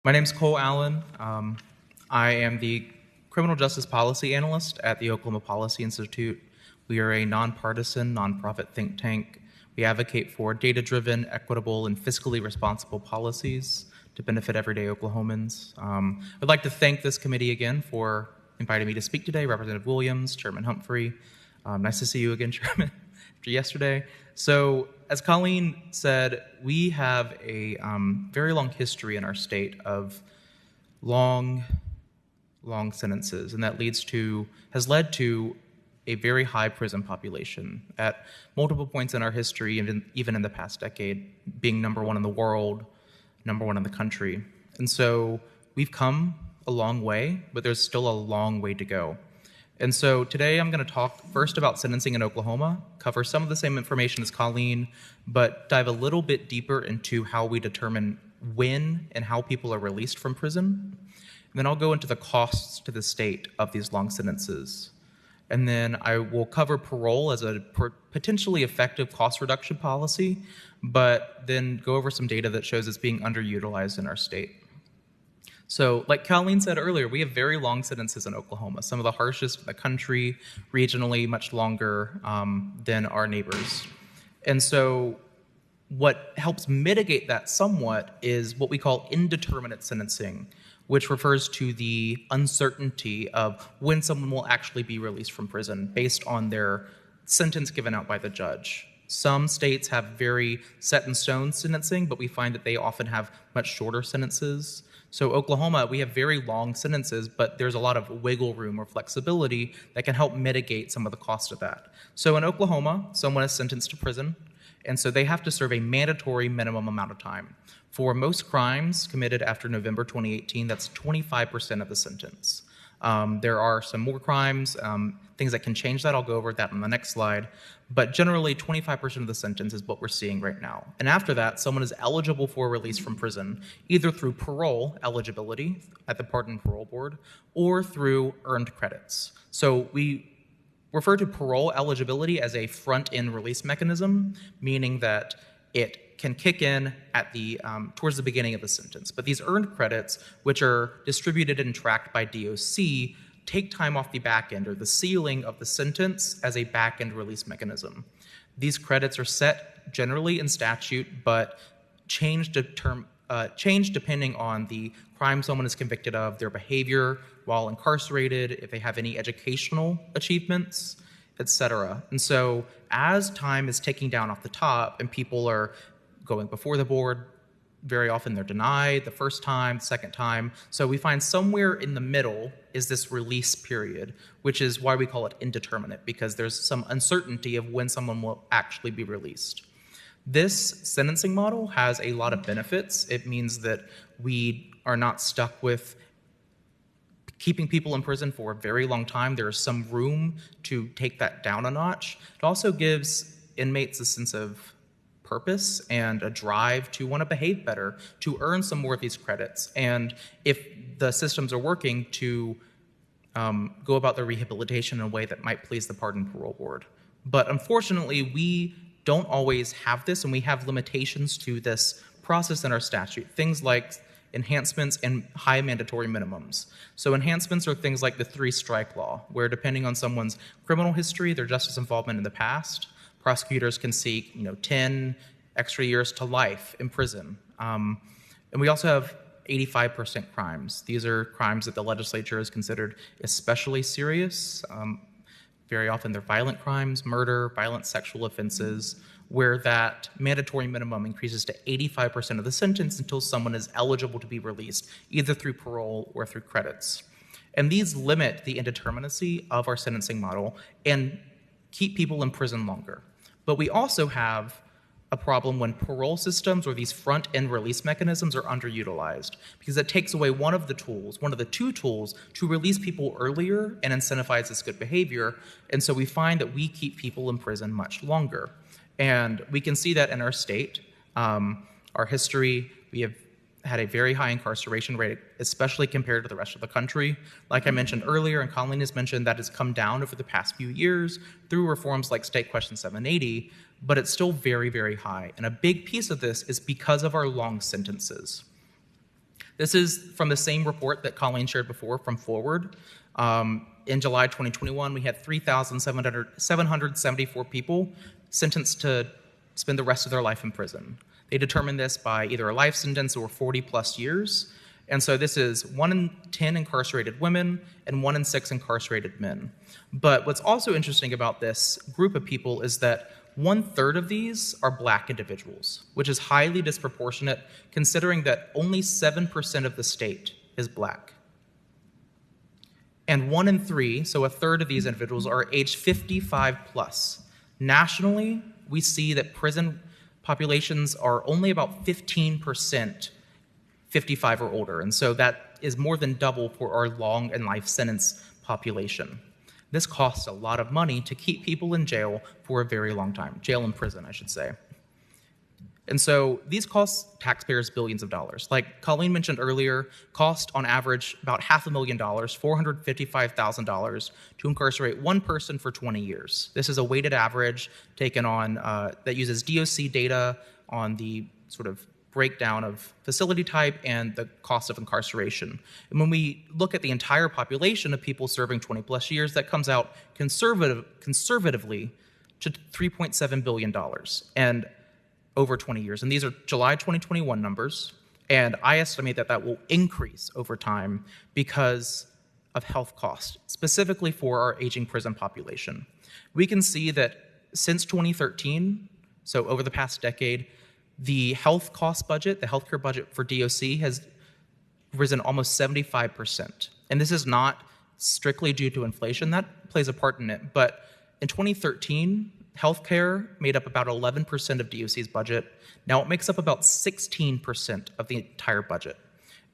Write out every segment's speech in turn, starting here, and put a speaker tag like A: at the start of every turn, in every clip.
A: My name is Cole Allen. I am the Criminal Justice Policy Analyst at the Oklahoma Policy Institute. We are a nonpartisan, nonprofit think tank. We advocate for data-driven, equitable, and fiscally responsible policies to benefit everyday Oklahomans. I'd like to thank this committee again for inviting me to speak today, Representative Williams, Chairman Humphrey. Nice to see you again, Chairman, after yesterday. So, as Colleen said, we have a very long history in our state of long sentences, and that has led to a very high prison population at multiple points in our history, even in the past decade, being number one in the world, number one in the country. And so we've come a long way, but there's still a long way to go. And so today I'm going to talk first about sentencing in Oklahoma, cover some of the same information as Colleen, but dive a little bit deeper into how we determine when and how people are released from prison. And then I'll go into the costs to the state of these long sentences. And then I will cover parole as a potentially effective cost reduction policy, but then go over some data that shows it's being underutilized in our state. So, like Colleen said earlier, we have very long sentences in Oklahoma, some of the harshest in the country, regionally much longer than our neighbors. And so what helps mitigate that somewhat is what we call indeterminate sentencing, which refers to the uncertainty of when someone will actually be released from prison based on their sentence given out by the judge. Some states have very set-in-stone sentencing, but we find that they often have much shorter sentences. So Oklahoma, we have very long sentences, but there's a lot of wiggle room or flexibility that can help mitigate some of the cost of that. So in Oklahoma, someone is sentenced to prison, and so they have to serve a mandatory minimum amount of time. For most crimes committed after November 2018, that's 25% of the sentence. There are some more crimes, things that can change that. I'll go over that on the next slide. But generally, 25% of the sentence is what we're seeing right now. And after that, someone is eligible for release from prison, either through parole eligibility at the Pardon and Parole Board or through earned credits. So we refer to parole eligibility as a front-end release mechanism, meaning that it can kick in at the towards the beginning of the sentence. But these earned credits, which are distributed and tracked by DOC, take time off the back end or the ceiling of the sentence as a back end release mechanism. These credits are set generally in statute, but change depending on the crime someone is convicted of, their behavior while incarcerated, if they have any educational achievements, etc. And so as time is ticking down off the top and people are going before the board, very often they're denied the first time, the second time. So we find somewhere in the middle is this release period, which is why we call it indeterminate, because there's some uncertainty of when someone will actually be released. This sentencing model has a lot of benefits. It means that we are not stuck with keeping people in prison for a very long time. There is some room to take that down a notch. It also gives inmates a sense of purpose and a drive to want to behave better, to earn some more of these credits. And if the systems are working, to go about their rehabilitation in a way that might please the Pardon and Parole Board. But unfortunately, we don't always have this, and we have limitations to this process in our statute, things like enhancements and high mandatory minimums. So enhancements are things like the 3-strike law, where depending on someone's criminal history, their justice involvement in the past, prosecutors can seek 10 extra years to life in prison. And we also have 85% crimes. These are crimes that the legislature has considered especially serious. Very often they're violent crimes, murder, violent sexual offenses, where that mandatory minimum increases to 85% of the sentence until someone is eligible to be released, either through parole or through credits. And these limit the indeterminacy of our sentencing model and keep people in prison longer. But we also have a problem when parole systems or these front-end release mechanisms are underutilized, because it takes away one of the two tools to release people earlier and incentivize this good behavior. And so we find that we keep people in prison much longer. And we can see that in our state. Our history, we have had a very high incarceration rate, especially compared to the rest of the country. Like I mentioned earlier, and Colleen has mentioned, that has come down over the past few years through reforms like State Question 780, but it's still very, very high. And a big piece of this is because of our long sentences. This is from the same report that Colleen shared before from Forward. In July 2021, we had 3,774 people sentenced to spend the rest of their life in prison. They determined this by either a life sentence or 40 plus years. And so this is 1 in 10 incarcerated women and 1 in 6 incarcerated men. But what's also interesting about this group of people is that 1/3 of these are Black individuals, which is highly disproportionate considering that only 7% of the state is Black. And 1 in 3, so 1/3 of these individuals, are age 55 plus. Nationally, we see that prison populations are only about 15% 55 or older, and so that is more than double for our long and life sentence population. This costs a lot of money to keep people in jail for a very long time. Jail and prison, I should say. And so these cost taxpayers billions of dollars. Like Colleen mentioned earlier, cost on average about $500,000, $455,000 to incarcerate one person for 20 years. This is a weighted average taken on that uses DOC data on the sort of breakdown of facility type and the cost of incarceration. And when we look at the entire population of people serving 20 plus years, that comes out conservatively to $3.7 billion and over 20 years. And these are July 2021 numbers. And I estimate that that will increase over time because of health costs, specifically for our aging prison population. We can see that since 2013, so over the past decade, the health cost budget, the healthcare budget for DOC has risen almost 75%. And this is not strictly due to inflation. That plays a part in it. But in 2013, healthcare made up about 11% of DOC's budget. Now it makes up about 16% of the entire budget.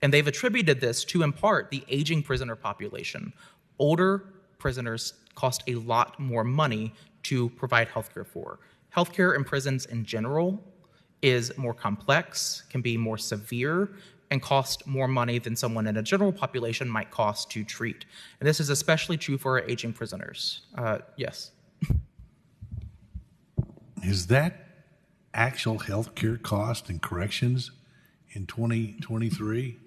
A: And they've attributed this to, in part, the aging prisoner population. Older prisoners cost a lot more money to provide healthcare for. Healthcare in prisons in general is more complex, can be more severe, and cost more money than someone in a general population might cost to treat. And this is especially true for our aging prisoners. Yes.
B: Is that actual healthcare cost in corrections in 2023?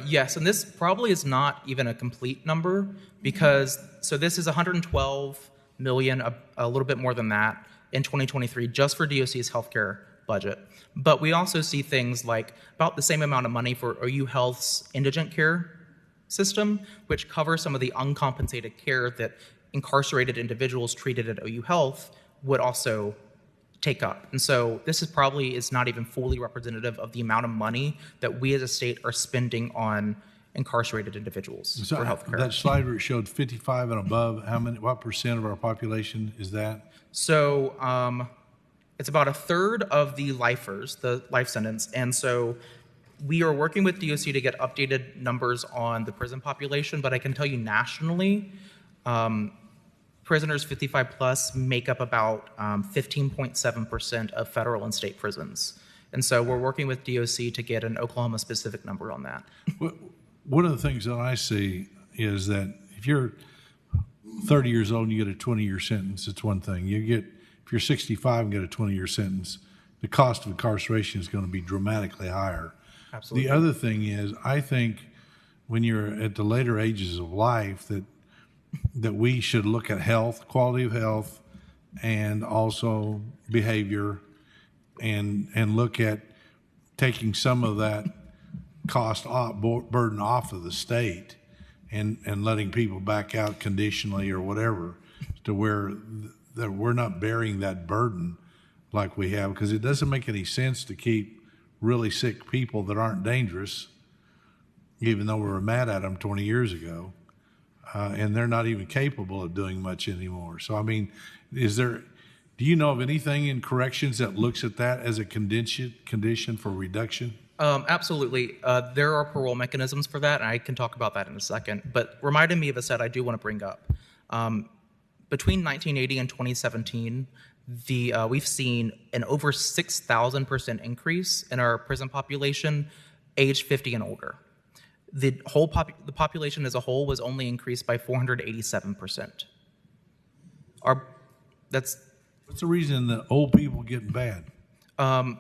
A: Yes, and this probably is not even a complete number because, so this is 112 million, a little bit more than that in 2023 just for DOC's healthcare budget. But we also see things like about the same amount of money for OU Health's indigent care system, which covers some of the uncompensated care that incarcerated individuals treated at OU Health would also take up. And so this is probably not even fully representative of the amount of money that we as a state are spending on incarcerated individuals for healthcare.
B: That slide where it showed 55 and above, what percent of our population is that?
A: So it's about 1/3 of the lifers, the life sentence. And so we are working with DOC to get updated numbers on the prison population, but I can tell you nationally, prisoners 55 plus make up about 15.7% of federal and state prisons. And so we're working with DOC to get an Oklahoma specific number on that.
B: One of the things that I see is that if you're 30 years old and you get a 20-year sentence, it's one thing. If you're 65 and get a 20-year sentence, the cost of incarceration is going to be dramatically higher.
A: Absolutely.
B: The other thing is, I think when you're at the later ages of life, that we should look at health, quality of health, and also behavior, and look at taking some of that cost burden off of the state and letting people back out conditionally or whatever to where that we're not bearing that burden like we have, because it doesn't make any sense to keep really sick people that aren't dangerous, even though we were mad at them 20 years ago, and they're not even capable of doing much anymore. So, I mean, do you know of anything in corrections that looks at that as a condition for reduction?
A: Absolutely. There are parole mechanisms for that, and I can talk about that in a second. But reminding me of a set I do want to bring up. Between 1980 and 2017, we've seen an over 6,000% increase in our prison population age 50 and older. The population as a whole was only increased by 487%.
B: What's the reason that old people getting bad?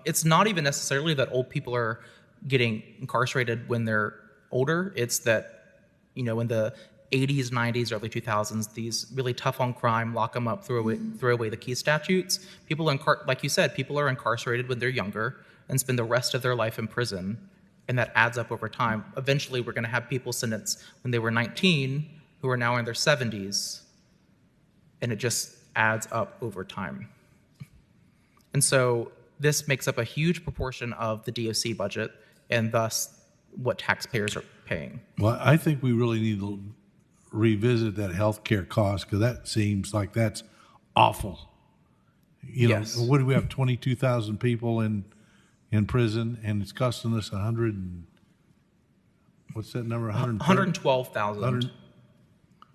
A: It's not even necessarily that old people are getting incarcerated when they're older. It's that, in the 80s, 90s, early 2000s, these really tough on crime, lock them up, throw away the key statutes. Like you said, people are incarcerated when they're younger and spend the rest of their life in prison, and that adds up over time. Eventually, we're going to have people sentenced when they were 19 who are now in their 70s, and it just adds up over time. And so this makes up a huge proportion of the DOC budget, and thus what taxpayers are paying.
B: Well, I think we really need to revisit that health care cost, because that seems like that's awful.
A: Yes.
B: What do we have, 22,000 people in prison, and it's costing us what's that number?
A: 112,000.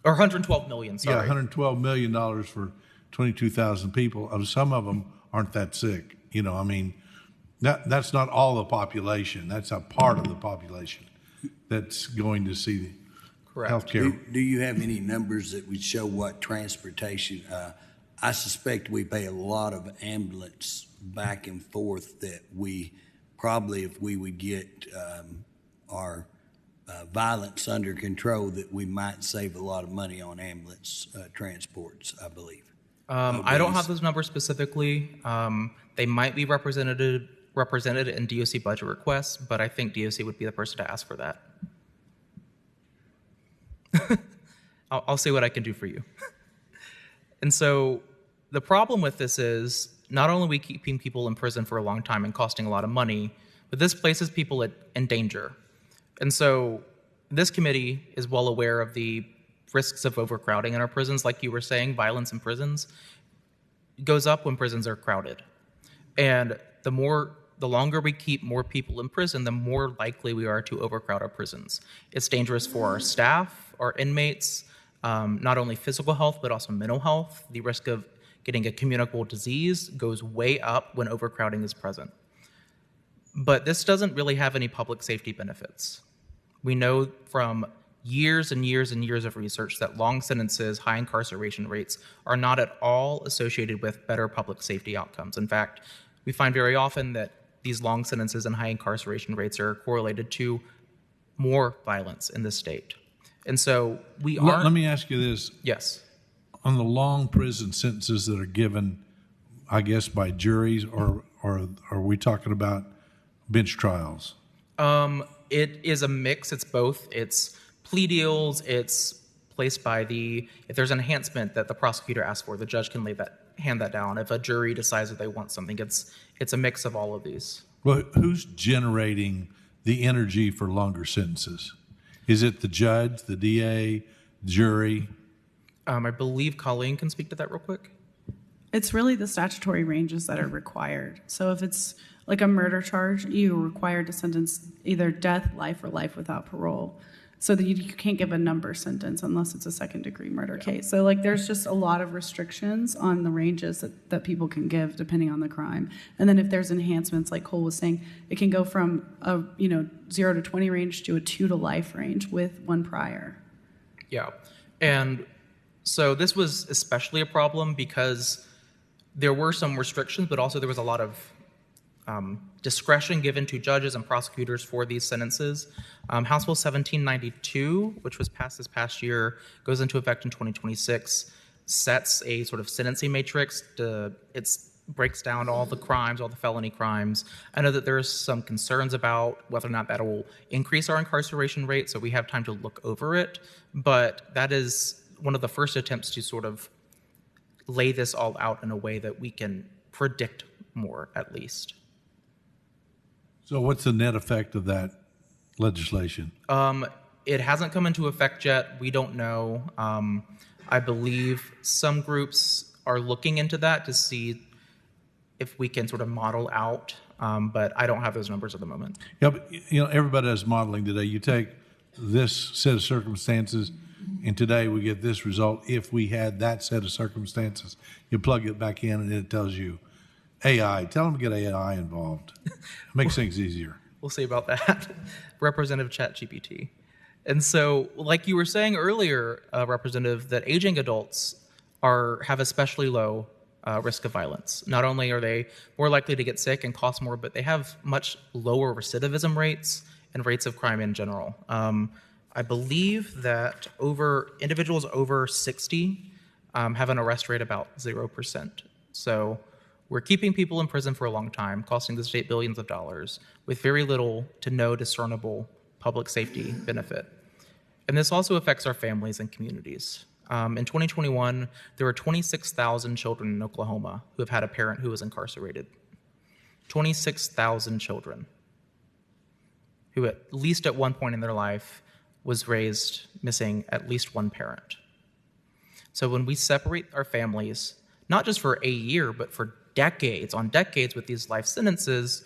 A: Or 112 million, sorry.
B: Yeah, $112 million for 22,000 people. Some of them aren't that sick. That's not all the population. That's a part of the population that's going to see
A: Correct.
B: healthcare.
C: Do you have any numbers that would show what transportation? I suspect we pay a lot of ambulance back and forth that we probably, if we would get our violence under control, that we might save a lot of money on ambulance transports, I believe.
A: I don't have those numbers specifically. They might be represented in DOC budget requests, but I think DOC would be the person to ask for that. I'll see what I can do for you. And so the problem with this is not only are we keeping people in prison for a long time and costing a lot of money, but this places people in danger. And so this committee is well aware of the risks of overcrowding in our prisons. Like you were saying, violence in prisons goes up when prisons are crowded. And the longer we keep more people in prison, the more likely we are to overcrowd our prisons. It's dangerous for our staff, our inmates, not only physical health, but also mental health. The risk of getting a communicable disease goes way up when overcrowding is present. But this doesn't really have any public safety benefits. We know from years and years and years of research that long sentences, high incarceration rates are not at all associated with better public safety outcomes. In fact, we find very often that these long sentences and high incarceration rates are correlated to more violence in the state. And so we are.
B: Let me ask you this.
A: Yes.
B: On the long prison sentences that are given, I guess, by juries, or are we talking about bench trials?
A: It is a mix. It's both. It's plea deals. It's placed by if there's an enhancement that the prosecutor asks for, the judge can hand that down. If a jury decides that they want something, it's a mix of all of these.
B: Well, who's generating the energy for longer sentences? Is it the judge, the DA, jury?
A: I believe Colleen can speak to that real quick.
D: It's really the statutory ranges that are required. So if it's like a murder charge, you're required to sentence either death, life, or life without parole. So that you can't give a number sentence unless it's a second-degree murder case. So like there's just a lot of restrictions on the ranges that people can give depending on the crime. And then if there's enhancements, like Cole was saying, it can go from a 0 to 20 range to a 2 to life range with one prior.
A: Yeah, and so this was especially a problem because there were some restrictions, but also there was a lot of discretion given to judges and prosecutors for these sentences. House Bill 1792, which was passed this past year, goes into effect in 2026, sets a sort of sentencing matrix. It breaks down all the crimes, all the felony crimes. I know that there's some concerns about whether or not that will increase our incarceration rate, so we have time to look over it. But that is one of the first attempts to sort of lay this all out in a way that we can predict more, at least.
B: So what's the net effect of that legislation?
A: It hasn't come into effect yet. We don't know. I believe some groups are looking into that to see if we can sort of model out, but I don't have those numbers at the moment.
B: Yeah, but everybody does modeling today. You take this set of circumstances, and today we get this result. If we had that set of circumstances, you plug it back in, and it tells you AI. Tell them to get AI involved. It makes things easier.
A: We'll see about that. Representative ChatGPT. And so, like you were saying earlier, Representative, that aging adults have especially low risk of violence. Not only are they more likely to get sick and cost more, but they have much lower recidivism rates and rates of crime in general. I believe that individuals over 60 have an arrest rate about 0%. So we're keeping people in prison for a long time, costing the state billions of dollars, with very little to no discernible public safety benefit. And this also affects our families and communities. In 2021, there were 26,000 children in Oklahoma who have had a parent who was incarcerated. 26,000 children who at least at one point in their life was raised missing at least one parent. So when we separate our families, not just for a year, but for decades with these life sentences,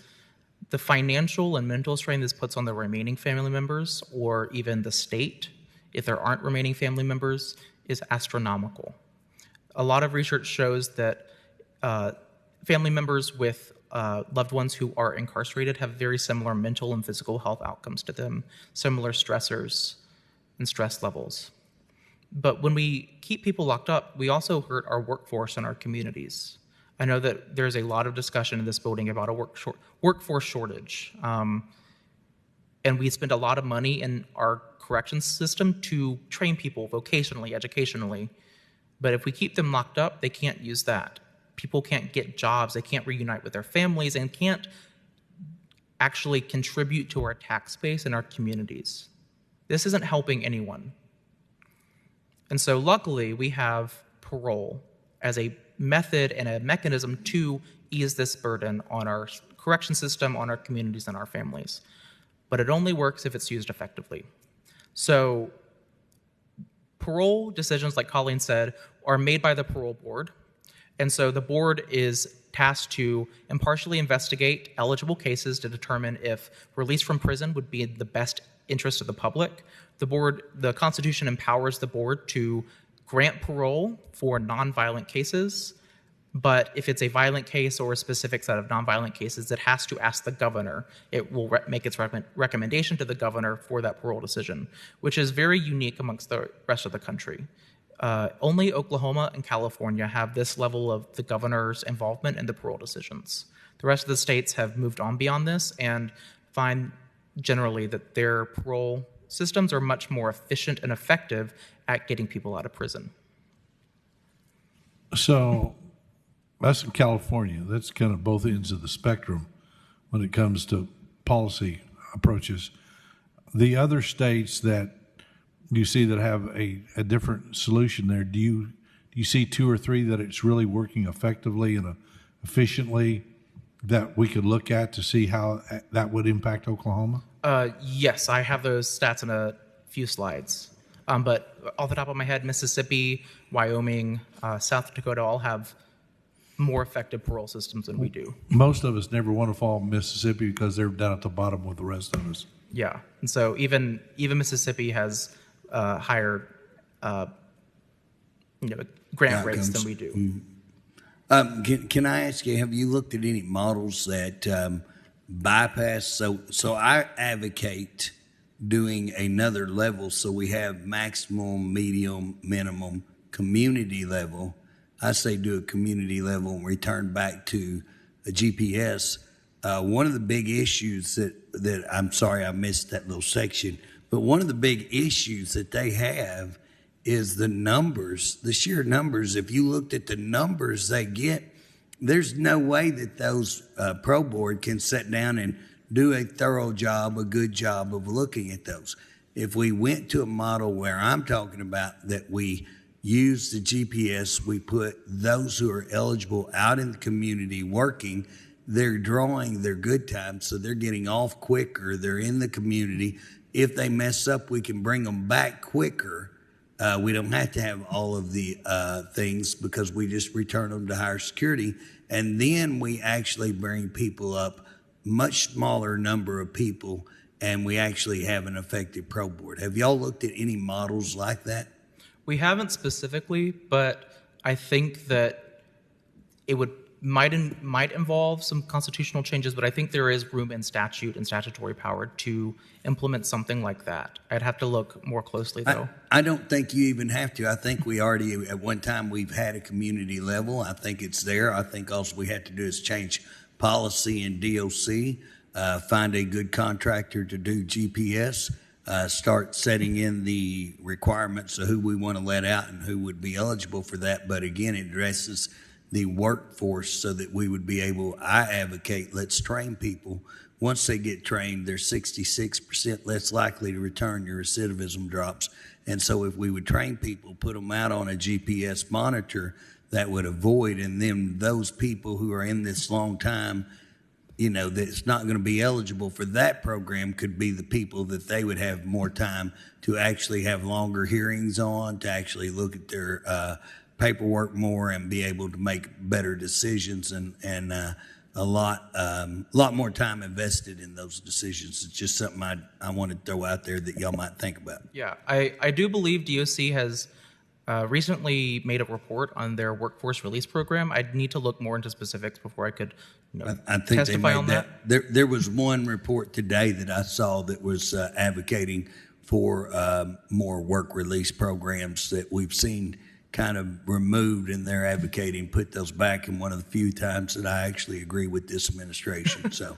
A: the financial and mental strain this puts on the remaining family members, or even the state, if there aren't remaining family members, is astronomical. A lot of research shows that family members with loved ones who are incarcerated have very similar mental and physical health outcomes to them, similar stressors and stress levels. But when we keep people locked up, we also hurt our workforce and our communities. I know that there's a lot of discussion in this building about a workforce shortage. And we spend a lot of money in our corrections system to train people vocationally, educationally. But if we keep them locked up, they can't use that. People can't get jobs, they can't reunite with their families, and can't actually contribute to our tax base and our communities. This isn't helping anyone. And so luckily, we have parole as a method and a mechanism to ease this burden on our correction system, on our communities, and our families. But it only works if it's used effectively. So parole decisions, like Colleen said, are made by the parole board. And so the board is tasked to impartially investigate eligible cases to determine if release from prison would be in the best interest of the public. The Constitution empowers the board to grant parole for nonviolent cases, but if it's a violent case or a specific set of nonviolent cases, it has to ask the governor. It will make its recommendation to the governor for that parole decision, which is very unique amongst the rest of the country. Only Oklahoma and California have this level of the governor's involvement in the parole decisions. The rest of the states have moved on beyond this and find generally that their parole systems are much more efficient and effective at getting people out of prison.
B: So that's in California. That's kind of both ends of the spectrum when it comes to policy approaches. The other states that you see that have a different solution there, do you see two or three that it's really working effectively and efficiently that we could look at to see how that would impact Oklahoma?
A: Yes, I have those stats in a few slides. But off the top of my head, Mississippi, Wyoming, South Dakota all have more effective parole systems than we do.
B: Most of us never want to fall in Mississippi because they're down at the bottom with the rest of us.
A: Yeah, and so even Mississippi has higher grant rates than we do.
C: Can I ask you, have you looked at any models that bypass? So I advocate doing another level, so we have maximum, medium, minimum, community level. I say do a community level and return back to a GPS. One of the big issues that I'm sorry I missed that little section, but one of the big issues that they have is the numbers, the sheer numbers. If you looked at the numbers they get, there's no way that those pro board can sit down and do a thorough job, a good job of looking at those. If we went to a model where I'm talking about that we use the GPS, we put those who are eligible out in the community working, they're drawing their good time, so they're getting off quicker, they're in the community. If they mess up, we can bring them back quicker. We don't have to have all of the things because we just return them to higher security. And then we actually bring people up, much smaller number of people, and we actually have an effective pro board. Have y'all looked at any models like that? We
A: haven't specifically, but I think that it would might involve some constitutional changes, but I think there is room in statute and statutory power to implement something like that. I'd have to look more closely, though.
C: I don't think you even have to. I think we already, at one time, we've had a community level. I think it's there. I think all we have to do is change policy in DOC, find a good contractor to do GPS, start setting in the requirements of who we want to let out and who would be eligible for that. But again, it addresses the workforce so that we would be able, I advocate, let's train people. Once they get trained, they're 66% less likely to return. Your recidivism drops. And so if we would train people, put them out on a GPS monitor, that would avoid, and then those people who are in this long time, that's not going to be eligible for that program could be the people that they would have more time to actually have longer hearings on, to actually look at their paperwork more and be able to make better decisions, and a lot more time invested in those decisions. It's just something I want to throw out there that y'all might think about.
A: Yeah, I do believe DOC has recently made a report on their workforce release program. I'd need to look more into specifics before I could
C: I think
A: testify on that.
C: There was one report today that I saw that was advocating for more work release programs that we've seen kind of removed, and they're advocating put those back, in one of the few times that I actually agree with this administration. So,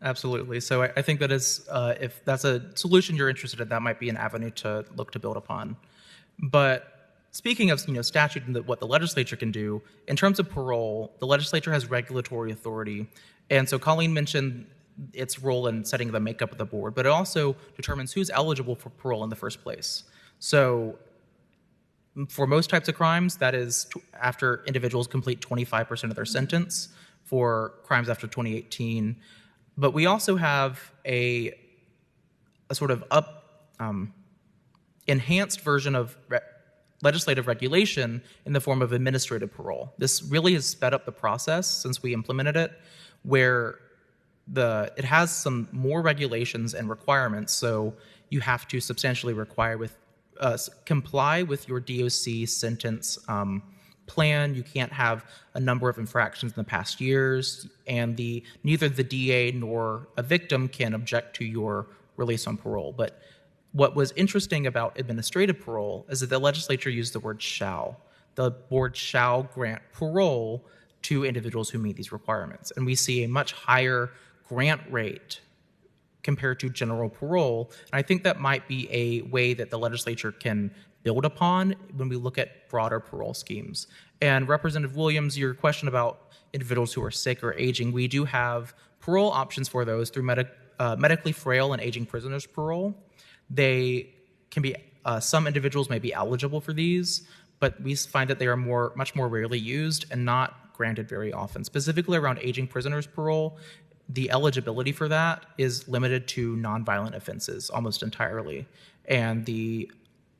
A: absolutely. So I think that is, if that's a solution you're interested in, that might be an avenue to look to build upon. But speaking of statute and what the legislature can do, in terms of parole, the legislature has regulatory authority. And so Colleen mentioned its role in setting the makeup of the board, but it also determines who's eligible for parole in the first place. So for most types of crimes, that is after individuals complete 25% of their sentence. For crimes after 2018. But we also have a sort of enhanced version of legislative regulation in the form of administrative parole. This really has sped up the process since we implemented it, where it has some more regulations and requirements. So you have to substantially comply with your DOC sentence plan. You can't have a number of infractions in the past years, and neither the DA nor a victim can object to your release on parole. But what was interesting about administrative parole is that the legislature used the word shall. The board shall grant parole to individuals who meet these requirements. And we see a much higher grant rate compared to general parole. And I think that might be a way that the legislature can build upon when we look at broader parole schemes. And Representative Williams, your question about individuals who are sick or aging, we do have parole options for those through medically frail and aging prisoners parole. They can be, some individuals may be eligible for these, but we find that they are much more rarely used and not granted very often. Specifically around aging prisoners parole, the eligibility for that is limited to nonviolent offenses almost entirely. And the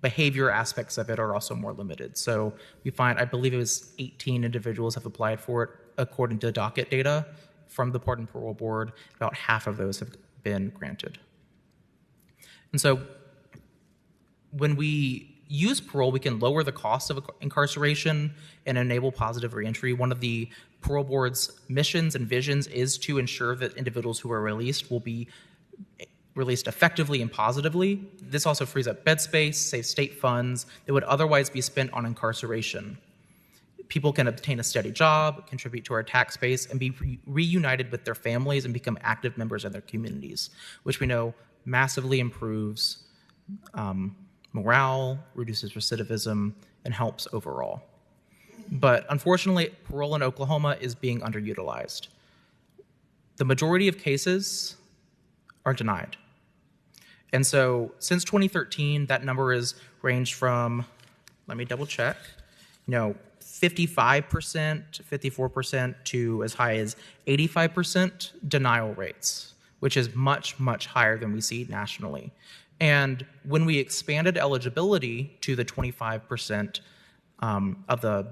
A: behavior aspects of it are also more limited. So we find, I believe it was 18 individuals have applied for it according to docket data from the Pardon Parole Board. About half of those have been granted. And so when we use parole, we can lower the cost of incarceration and enable positive reentry. One of the Parole Board's missions and visions is to ensure that individuals who are released will be released effectively and positively. This also frees up bed space, saves state funds that would otherwise be spent on incarceration. People can obtain a steady job, contribute to our tax base, and be reunited with their families and become active members of their communities, which we know massively improves morale, reduces recidivism, and helps overall. But unfortunately, parole in Oklahoma is being underutilized. The majority of cases are denied. And so since 2013, that number has ranged from, let me double check, 55% to 54% to as high as 85% denial rates, which is much, much higher than we see nationally. And when we expanded eligibility to the 25% of the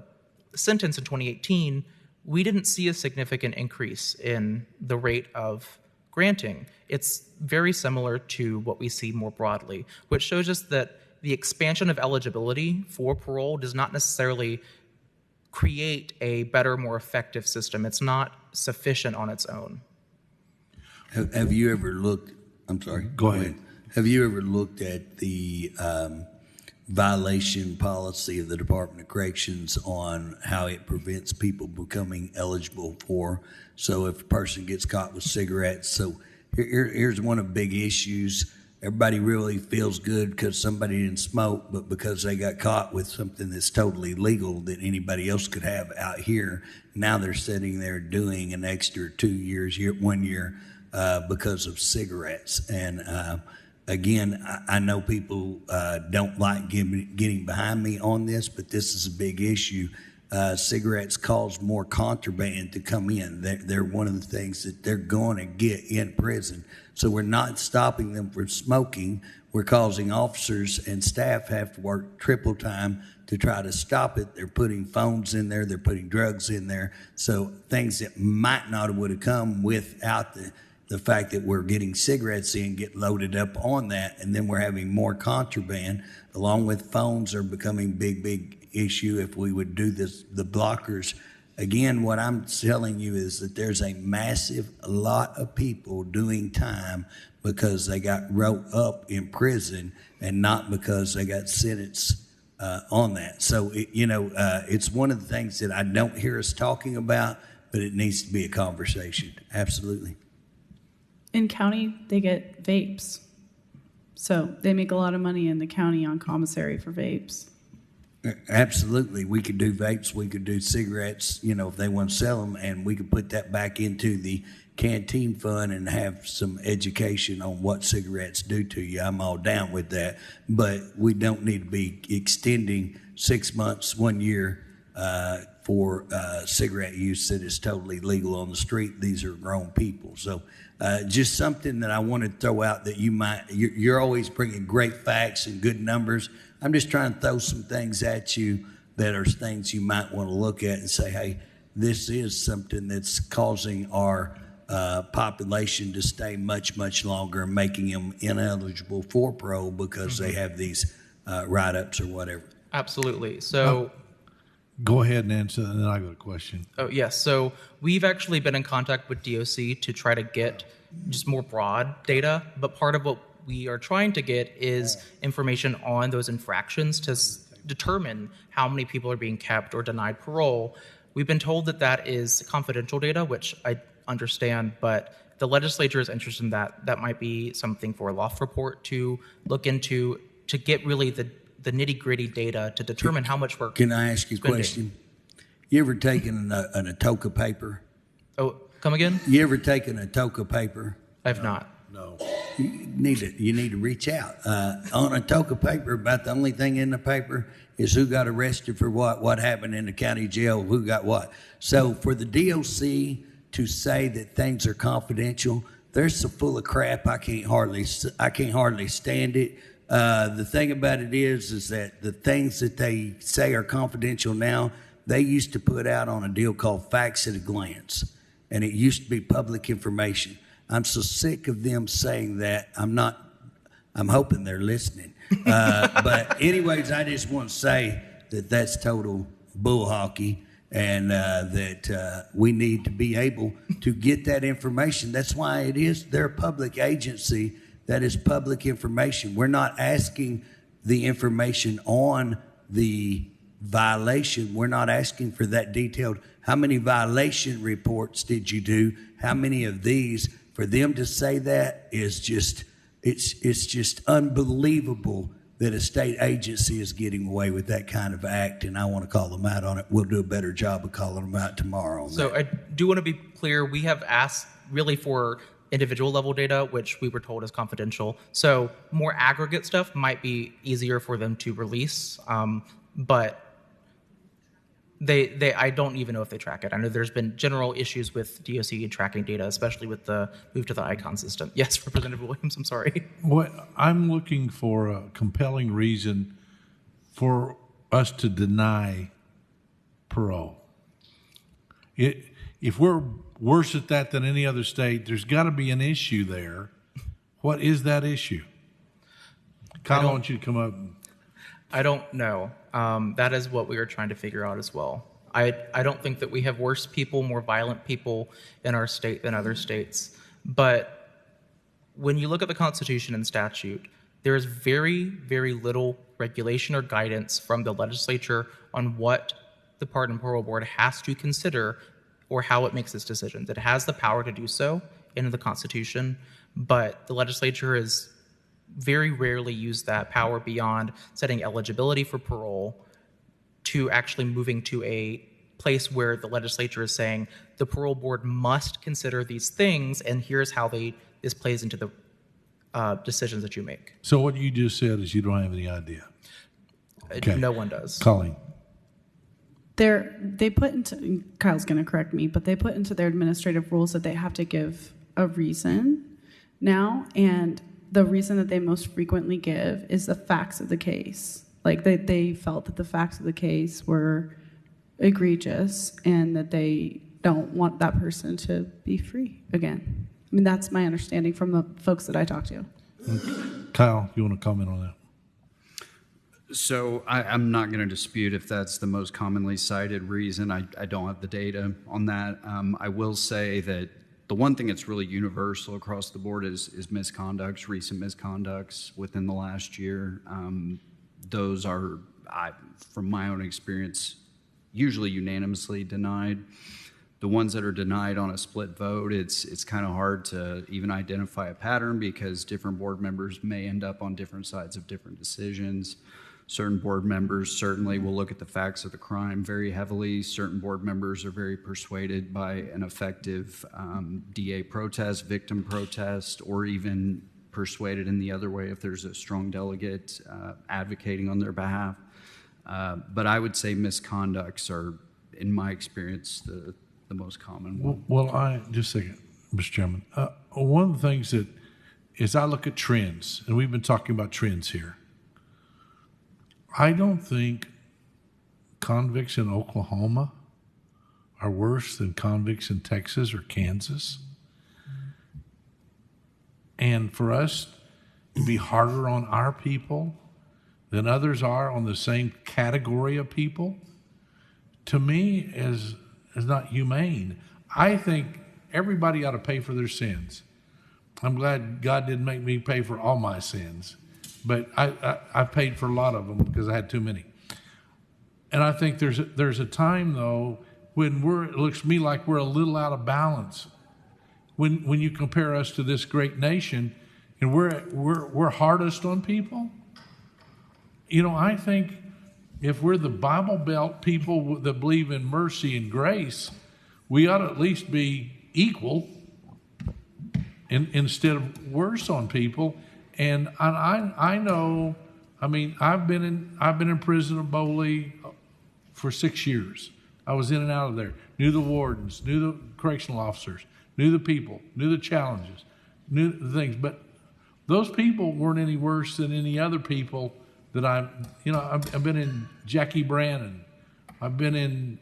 A: sentence in 2018, we didn't see a significant increase in the rate of granting. It's very similar to what we see more broadly, which shows us that the expansion of eligibility for parole does not necessarily create a better, more effective system. It's not sufficient on its own.
C: Have you ever looked, I'm sorry.
B: Go ahead.
C: Have you ever looked at the violation policy of the Department of Corrections on how it prevents people becoming eligible for? So if a person gets caught with cigarettes, so here's one of the big issues. Everybody really feels good because somebody didn't smoke, but because they got caught with something that's totally legal that anybody else could have out here, now they're sitting there doing an extra 2 years, 1 year, because of cigarettes. And again, I know people don't like getting behind me on this, but this is a big issue. Cigarettes cause more contraband to come in. They're one of the things that they're going to get in prison. So we're not stopping them from smoking. We're causing officers and staff have to work triple time to try to stop it. They're putting phones in there. They're putting drugs in there. So things that might not would have come without the fact that we're getting cigarettes in get loaded up on that, and then we're having more contraband, along with phones are becoming big issue if we would do this, the blockers. Again, what I'm telling you is that there's a lot of people doing time because they got wrote up in prison and not because they got sentenced on that. So, it's one of the things that I don't hear us talking about, but it needs to be a conversation. Absolutely.
D: In county, they get vapes. So they make a lot of money in the county on commissary for vapes.
C: Absolutely. We could do vapes. We could do cigarettes, if they want to sell them, and we could put that back into the canteen fund and have some education on what cigarettes do to you. I'm all down with that. But we don't need to be extending 6 months, 1 year for cigarette use that is totally legal on the street. These are grown people. So just something that I want to throw out that you're always bringing great facts and good numbers. I'm just trying to throw some things at you that are things you might want to look at and say, hey, this is something that's causing our population to stay much, much longer and making them ineligible for parole because they have these write-ups or whatever.
A: Absolutely. So
B: Go ahead and answer, and then I got a question.
A: Oh, yes. So we've actually been in contact with DOC to try to get just more broad data, but part of what we are trying to get is information on those infractions to determine how many people are being kept or denied parole. We've been told that that is confidential data, which I understand, but the legislature is interested in that. That might be something for a loft report to look into to get really the nitty-gritty data to determine how much work.
C: Can I ask you a question? You ever taken an Atoka paper?
A: Oh, come again?
C: You ever taken a Atoka paper?
A: I have not.
B: No.
C: You need to reach out. On a Atoka paper, about the only thing in the paper is who got arrested for what happened in the county jail, who got what. So for the DOC to say that things are confidential, they're so full of crap. I can't hardly stand it. The thing about it is that the things that they say are confidential now, they used to put out on a deal called Facts at a Glance, and it used to be public information. I'm so sick of them saying that. I'm hoping they're listening. But anyways, I just want to say that that's total bull hockey, and that we need to be able to get that information. That's why they're a public agency. That is public information. We're not asking the information on the violation. We're not asking for that detailed. How many violation reports did you do? How many of these? For them to say that is just, it's just unbelievable that a state agency is getting away with that kind of act, and I want to call them out on it. We'll do a better job of calling them out tomorrow.
A: So I do want to be clear. We have asked really for individual level data, which we were told is confidential. So more aggregate stuff might be easier for them to release, but I don't even know if they track it. I know there's been general issues with DOC tracking data, especially with the move to the ICON system. Yes, Representative Williams, I'm sorry.
B: What I'm looking for a compelling reason for us to deny parole. If we're worse at that than any other state, there's got to be an issue there. What is that issue? Kyle, I want you to come up.
A: I don't know. That is what we are trying to figure out as well. I don't think that we have worse people, more violent people in our state than other states. But when you look at the Constitution and statute, there is very, very little regulation or guidance from the legislature on what the Pardon and Parole Board has to consider or how it makes its decisions. It has the power to do so in the Constitution, but the legislature has very rarely used that power beyond setting eligibility for parole to actually moving to a place where the legislature is saying the parole board must consider these things, and here's how this plays into the decisions that you make.
B: So what you just said is you don't have any idea. Okay.
A: No one does.
B: Colleen.
D: They put into, Kyle's going to correct me, but they put into their administrative rules that they have to give a reason now, and the reason that they most frequently give is the facts of the case. Like they felt that the facts of the case were egregious and that they don't want that person to be free again. I mean, that's my understanding from the folks that I talked to.
B: Kyle, you want to comment on that?
E: So I'm not going to dispute if that's the most commonly cited reason. I don't have the data on that. I will say that the one thing that's really universal across the board is misconducts, recent misconducts within the last year. Those are, from my own experience, usually unanimously denied. The ones that are denied on a split vote, it's kind of hard to even identify a pattern because different board members may end up on different sides of different decisions. Certain board members certainly will look at the facts of the crime very heavily. Certain board members are very persuaded by an effective DA protest, victim protest, or even persuaded in the other way if there's a strong delegate advocating on their behalf. But I would say misconducts are, in my experience, the most common one.
B: Well, just a second, Mr. Chairman. One of the things that is I look at trends, and we've been talking about trends here. I don't think convicts in Oklahoma are worse than convicts in Texas or Kansas. And for us to be harder on our people than others are on the same category of people, to me is not humane. I think everybody ought to pay for their sins. I'm glad God didn't make me pay for all my sins, but I paid for a lot of them because I had too many. And I think there's a time though when it looks to me like we're a little out of balance. When you compare us to this great nation, and we're hardest on people. You know, I think if we're the Bible Belt people that believe in mercy and grace, we ought to at least be equal instead of worse on people. And I know, I mean, I've been in prison at Boley for 6 years. I was in and out of there. Knew the wardens, knew the correctional officers, knew the people, knew the challenges, knew the things. But those people weren't any worse than any other people that I've been in Jackie Brannon. I've been in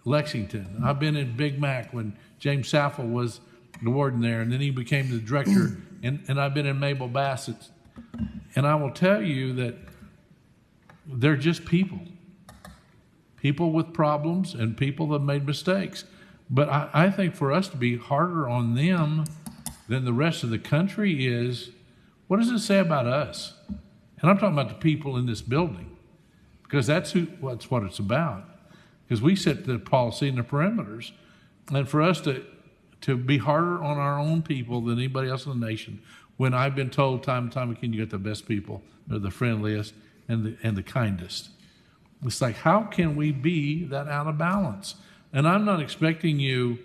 B: Lexington. I've been in Big Mac when James Saffel was the warden there, and then he became the director. And I've been in Mabel Bassett's. And I will tell you that they're just people. People with problems and people that made mistakes. But I think for us to be harder on them than the rest of the country is, what does it say about us? And I'm talking about the people in this building, because that's what it's about. Because we set the policy and the perimeters. And for us to be harder on our own people than anybody else in the nation, when I've been told time and time again, you got the best people, they're the friendliest and the kindest. It's like, how can we be that out of balance? And I'm not expecting you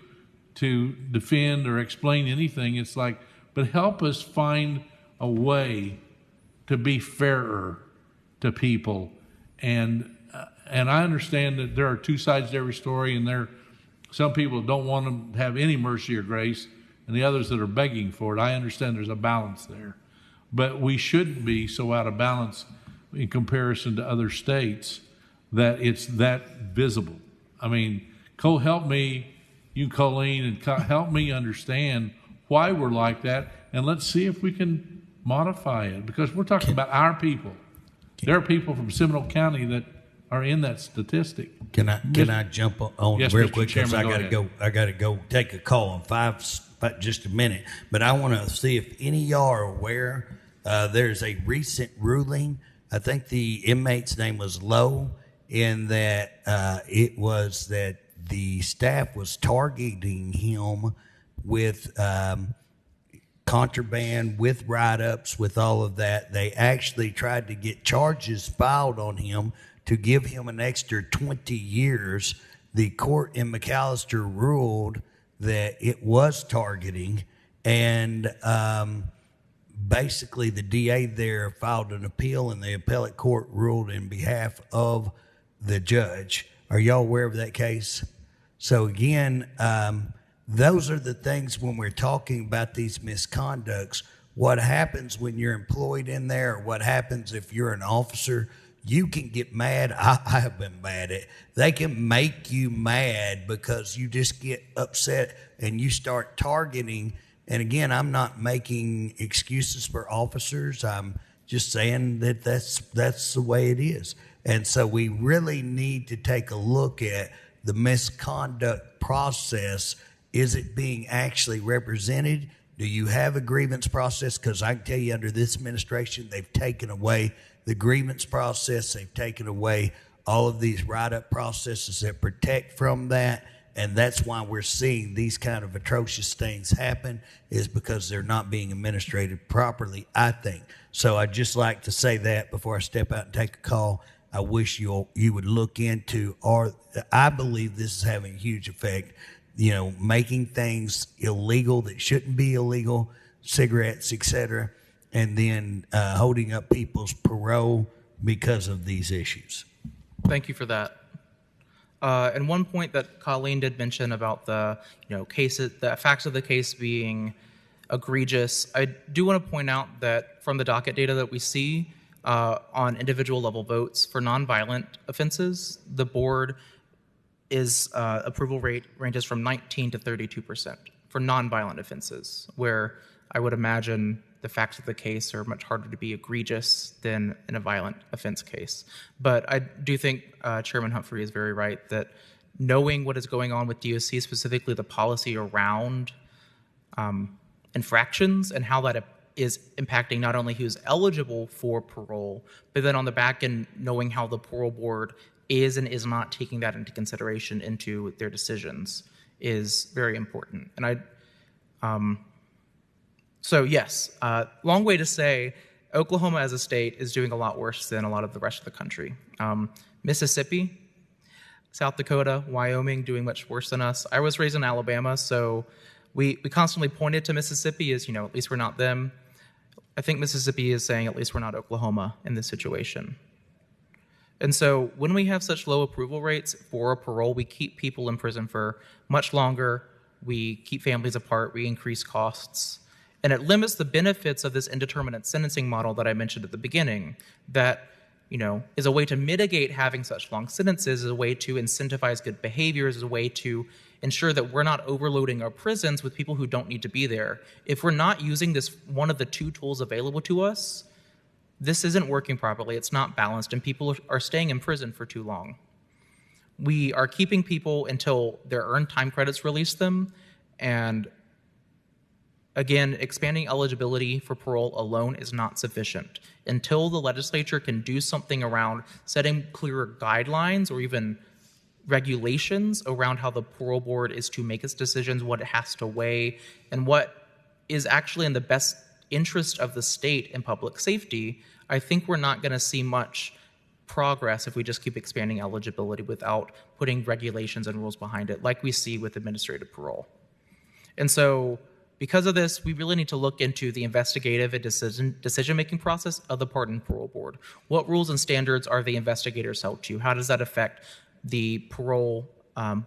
B: to defend or explain anything. It's like, but help us find a way to be fairer to people. And I understand that there are two sides to every story, and some people don't want to have any mercy or grace, and the others that are begging for it. I understand there's a balance there. But we shouldn't be so out of balance in comparison to other states that it's that visible. I mean, help me, you Colleen, and help me understand why we're like that, and let's see if we can modify it, because we're talking about our people. There are people from Seminole County that are in that statistic.
F: Can I jump on
B: Yes,
F: real
B: Mr.
F: quick because
B: Chairman,
F: I
B: go
F: got to
B: ahead.
F: go. I got to go take a call in just a minute. But I want to see if any of y'all are aware. There's a recent ruling. I think the inmate's name was Lowe, in that it was that the staff was targeting him with contraband, with write-ups, with all of that. They actually tried to get charges filed on him to give him an extra 20 years. The court in McAllister ruled that it was targeting, and basically the DA there filed an appeal, and the appellate court ruled in behalf of the judge. Are y'all aware of that case? So again, those are the things when we're talking about these misconducts. What happens when you're employed in there, or what happens if you're an officer, you can get mad. I have been mad at. They can make you mad because you just get upset and you start targeting. And again, I'm not making excuses for officers. I'm just saying that that's the way it is. And so we really need to take a look at the misconduct process. Is it being actually represented? Do you have a grievance process? Because I can tell you, under this administration, they've taken away the grievance process. They've taken away all of these write-up processes that protect from that. And that's why we're seeing these kind of atrocious things happen, is because they're not being administrated properly, I think. So I'd just like to say that before I step out and take a call. I wish you would look into, or I believe this is having a huge effect, making things illegal that shouldn't be illegal, cigarettes, etc., and then holding up people's parole because of these issues.
A: Thank you for that. And one point that Colleen did mention about the cases, the facts of the case being egregious, I do want to point out that from the docket data that we see on individual level votes for nonviolent offenses, the board is approval rate ranges from 19 to 32% for nonviolent offenses, where I would imagine the facts of the case are much harder to be egregious than in a violent offense case. But I do think Chairman Humphrey is very right that knowing what is going on with DOC, specifically the policy around infractions and how that is impacting not only who's eligible for parole, but then on the back end, knowing how the parole board is and is not taking that into consideration into their decisions is very important. And so yes, long way to say Oklahoma as a state is doing a lot worse than a lot of the rest of the country. Mississippi, South Dakota, Wyoming doing much worse than us. I was raised in Alabama, so we constantly pointed to Mississippi as, at least we're not them. I think Mississippi is saying at least we're not Oklahoma in this situation. And so when we have such low approval rates for a parole, we keep people in prison for much longer, we keep families apart, we increase costs, and it limits the benefits of this indeterminate sentencing model that I mentioned at the beginning, that is a way to mitigate having such long sentences, is a way to incentivize good behaviors, is a way to ensure that we're not overloading our prisons with people who don't need to be there. If we're not using this one of the two tools available to us, this isn't working properly, it's not balanced, and people are staying in prison for too long. We are keeping people until their earned time credits release them, and again, expanding eligibility for parole alone is not sufficient. Until the legislature can do something around setting clearer guidelines or even regulations around how the parole board is to make its decisions, what it has to weigh, and what is actually in the best interest of the state and public safety, I think we're not going to see much progress if we just keep expanding eligibility without putting regulations and rules behind it, like we see with administrative parole. And so because of this, we really need to look into the investigative and decision-making process of the Pardon and Parole Board. What rules and standards are the investigators held to? How does that affect the parole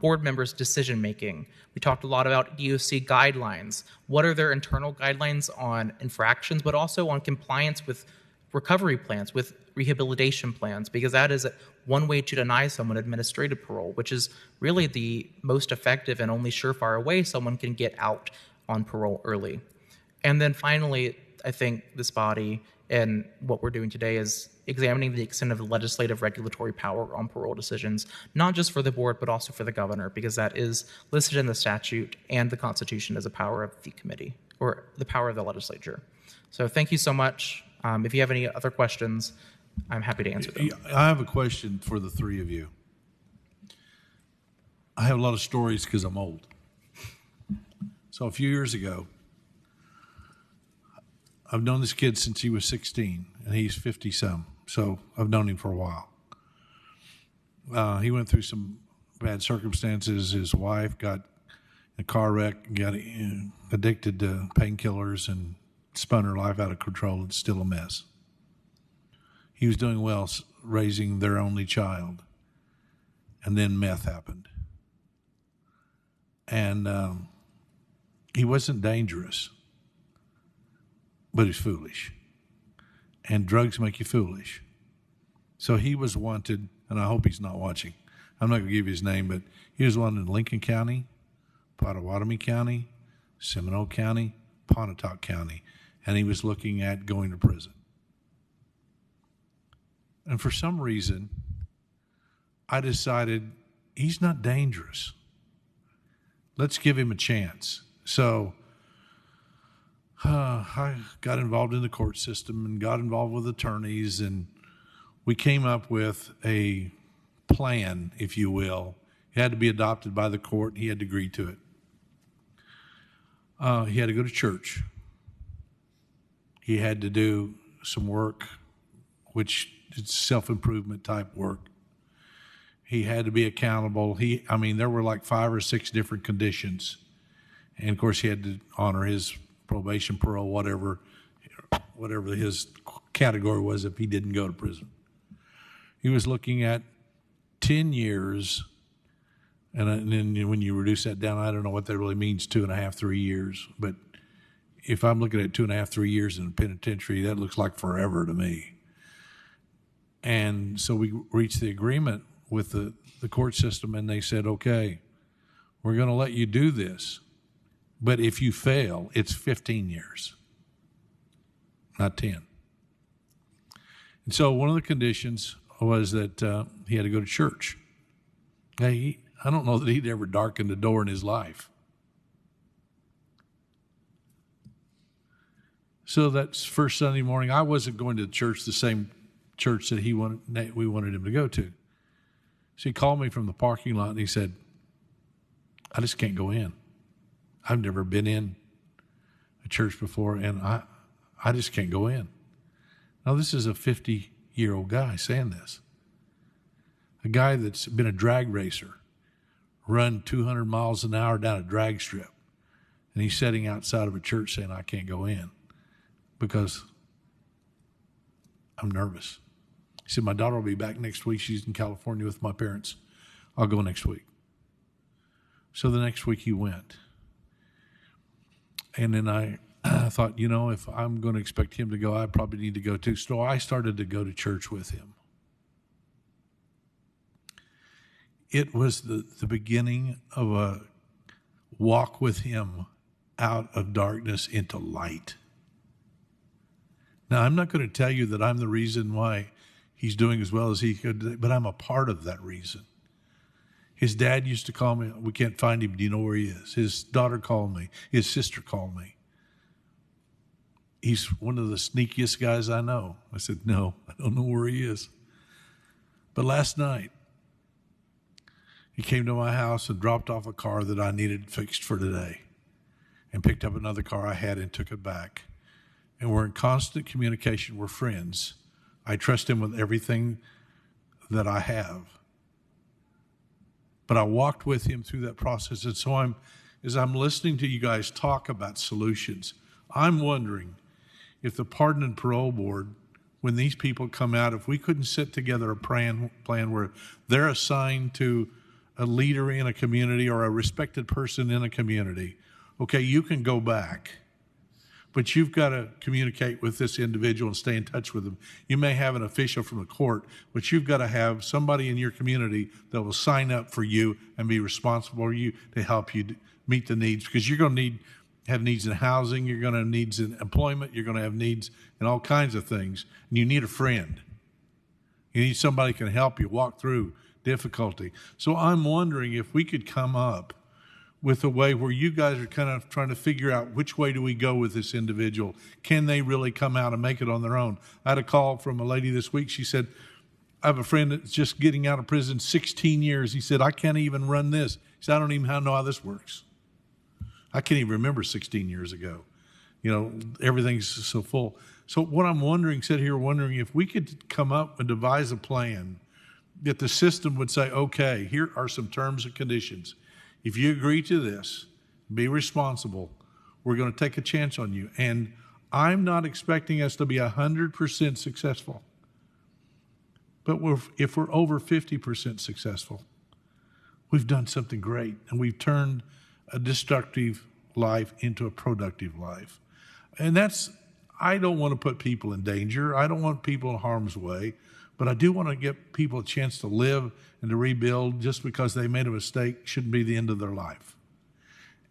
A: board members' decision-making? We talked a lot about DOC guidelines. What are their internal guidelines on infractions, but also on compliance with recovery plans, with rehabilitation plans, because that is one way to deny someone administrative parole, which is really the most effective and only surefire way someone can get out on parole early. And then finally, I think this body and what we're doing today is examining the extent of the legislative regulatory power on parole decisions, not just for the board, but also for the governor, because that is listed in the statute and the Constitution as a power of the committee, or the power of the legislature. So thank you so much. If you have any other questions, I'm happy to answer them.
B: I have a question for the three of you. I have a lot of stories because I'm old. So a few years ago, I've known this kid since he was 16, and he's 50-some, so I've known him for a while. He went through some bad circumstances. His wife got in a car wreck, got addicted to painkillers, and spun her life out of control. It's still a mess. He was doing well raising their only child, and then meth happened. And he wasn't dangerous, but he's foolish. And drugs make you foolish. So he was wanted, and I hope he's not watching. I'm not going to give you his name, but he was wanted in Lincoln County, Pottawatomie County, Seminole County, Pontotoc County, and he was looking at going to prison. And for some reason, I decided he's not dangerous. Let's give him a chance. So I got involved in the court system and got involved with attorneys, and we came up with a plan, if you will. It had to be adopted by the court, and he had to agree to it. He had to go to church. He had to do some work, which is self-improvement type work. He had to be accountable. There were like 5 or 6 different conditions. And of course, he had to honor his probation, parole, whatever his category was if he didn't go to prison. He was looking at 10 years, and then when you reduce that down, I don't know what that really means, 2.5, 3 years. But if I'm looking at 2.5, 3 years in a penitentiary, that looks like forever to me. And so we reached the agreement with the court system, and they said, okay, we're going to let you do this, but if you fail, it's 15 years, not 10. And so one of the conditions was that he had to go to church. I don't know that he'd ever darkened a door in his life. So that's first Sunday morning. I wasn't going to church, the same church that we wanted him to go to. So he called me from the parking lot and he said, I just can't go in. I've never been in a church before, and I just can't go in. Now, this is a 50-year-old guy saying this. A guy that's been a drag racer, run 200 miles an hour down a drag strip, and he's sitting outside of a church saying, I can't go in because I'm nervous. He said, my daughter will be back next week. She's in California with my parents. I'll go next week. So the next week he went. And then I thought, if I'm going to expect him to go, I probably need to go too. So I started to go to church with him. It was the beginning of a walk with him out of darkness into light. Now, I'm not going to tell you that I'm the reason why he's doing as well as he could, but I'm a part of that reason. His dad used to call me, we can't find him, do you know where he is? His daughter called me, his sister called me. He's one of the sneakiest guys I know. I said, no, I don't know where he is. But last night, he came to my house and dropped off a car that I needed fixed for today and picked up another car I had and took it back. And we're in constant communication. We're friends. I trust him with everything that I have. But I walked with him through that process. And so as I'm listening to you guys talk about solutions, I'm wondering if the Pardon and Parole Board, when these people come out, if we couldn't sit together a plan where they're assigned to a leader in a community or a respected person in a community. Okay, you can go back, but you've got to communicate with this individual and stay in touch with them. You may have an official from the court, but you've got to have somebody in your community that will sign up for you and be responsible for you to help you meet the needs, because you're going to have needs in housing, you're going to have needs in employment, you're going to have needs in all kinds of things, and you need a friend. You need somebody who can help you walk through difficulty. So I'm wondering if we could come up with a way where you guys are kind of trying to figure out which way do we go with this individual. Can they really come out and make it on their own? I had a call from a lady this week. She said, I have a friend that's just getting out of prison 16 years. He said, I can't even run this. He said, I don't even know how this works. I can't even remember 16 years ago. You know, everything's so full. So what I'm wondering, wondering if we could come up and devise a plan that the system would say, okay, here are some terms and conditions. If you agree to this, be responsible, we're going to take a chance on you. And I'm not expecting us to be 100% successful. But if we're over 50% successful, we've done something great. And we've turned a destructive life into a productive life. And I don't want to put people in danger. I don't want people in harm's way. But I do want to give people a chance to live and to rebuild. Just because they made a mistake shouldn't be the end of their life.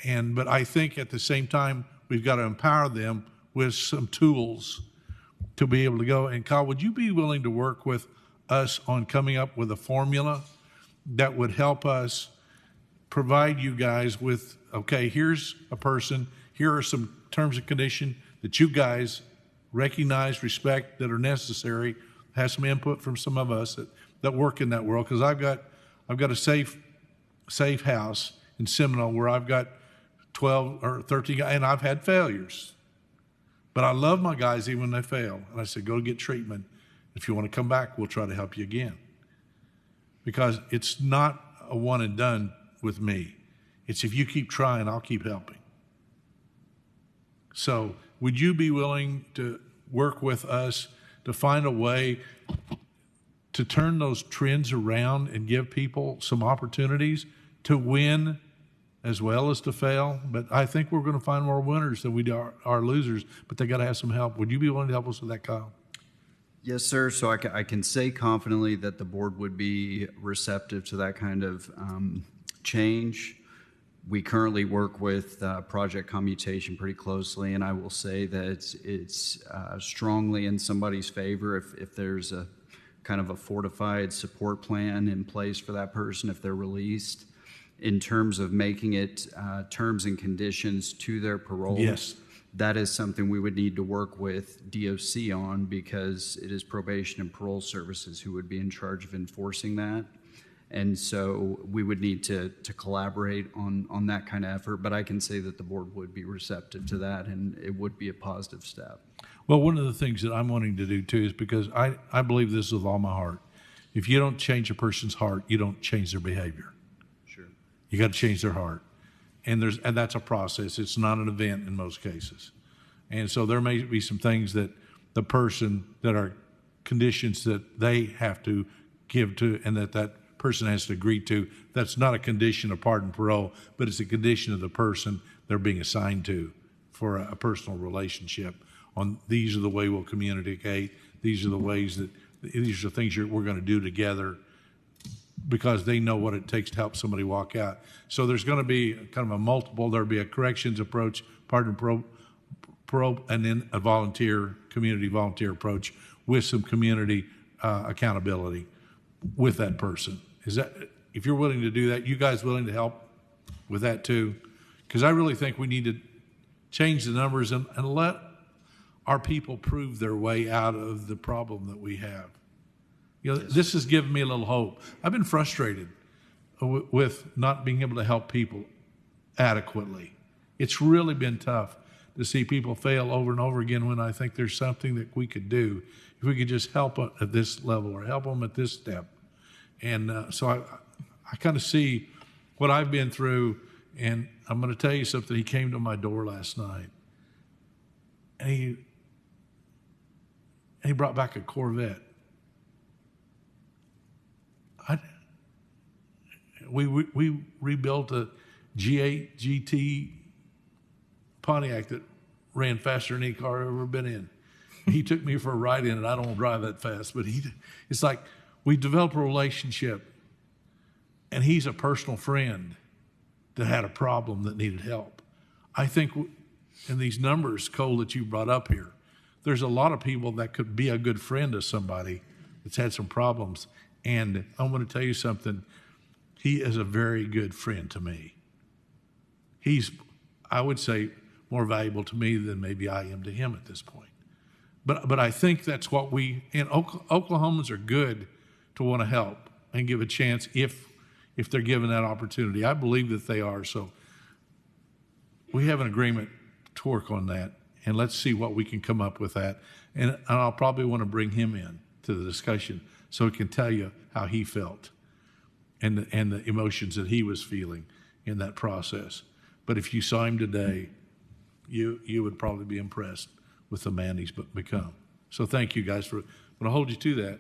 B: But I think at the same time, we've got to empower them with some tools to be able to go. And Kyle, would you be willing to work with us on coming up with a formula that would help us provide you guys with, okay, here's a person, here are some terms and conditions that you guys recognize, respect, that are necessary, have some input from some of us that work in that world. Because I've got a safe house in Seminole where I've got 12 or 13 guys, and I've had failures. But I love my guys even when they fail. And I said, go get treatment. If you want to come back, we'll try to help you again. Because it's not a one and done with me. It's if you keep trying, I'll keep helping. So would you be willing to work with us to find a way to turn those trends around and give people some opportunities to win as well as to fail? But I think we're going to find more winners than we are losers, but they got to have some help. Would you be willing to help us with that, Kyle?
E: Yes, sir. So I can say confidently that the board would be receptive to that kind of change. We currently work with Project Commutation pretty closely, and I will say that it's strongly in somebody's favor if there's a kind of a fortified support plan in place for that person if they're released. In terms of making it terms and conditions to their parole,
B: yes,
E: that is something we would need to work with DOC on, because it is Probation and Parole Services who would be in charge of enforcing that. And so we would need to collaborate on that kind of effort. But I can say that the board would be receptive to that, and it would be a positive step.
B: Well, one of the things that I'm wanting to do too is because I believe this with all my heart. If you don't change a person's heart, you don't change their behavior.
E: Sure.
B: You got to change their heart. And that's a process. It's not an event in most cases. And so there may be some things that the person, that are conditions that they have to give to, and that person has to agree to. That's not a condition of pardon parole, but it's a condition of the person they're being assigned to for a personal relationship. On these are the way we'll communicate. These are the ways these are things we're going to do together, because they know what it takes to help somebody walk out. So there's going to be kind of a multiple. There'll be a corrections approach, pardon parole, and then a community volunteer approach with some community accountability with that person. Is that, if you're willing to do that, you guys willing to help with that too? Because I really think we need to change the numbers and let our people prove their way out of the problem that we have. You know, this has given me a little hope. I've been frustrated with not being able to help people adequately. It's really been tough to see people fail over and over again, when I think there's something that we could do if we could just help at this level or help them at this step. And so I kind of see what I've been through, and I'm going to tell you something. He came to my door last night, and he brought back a Corvette. We rebuilt a G8 GT Pontiac that ran faster than any car I've ever been in. He took me for a ride in it. I don't drive that fast, but it's like we developed a relationship, and he's a personal friend that had a problem that needed help. I think in these numbers, Cole, that you brought up here, there's a lot of people that could be a good friend to somebody that's had some problems. And I want to tell you something. He is a very good friend to me. He's, I would say, more valuable to me than maybe I am to him at this point. But I think that's what and Oklahomans are good to want to help and give a chance if they're given that opportunity. I believe that they are. So we have an agreement to work on that, and let's see what we can come up with that. And I'll probably want to bring him in to the discussion so he can tell you how he felt and the emotions that he was feeling in that process. But if you saw him today, you would probably be impressed with the man he's become. So thank you guys for, I'm going to hold you to that.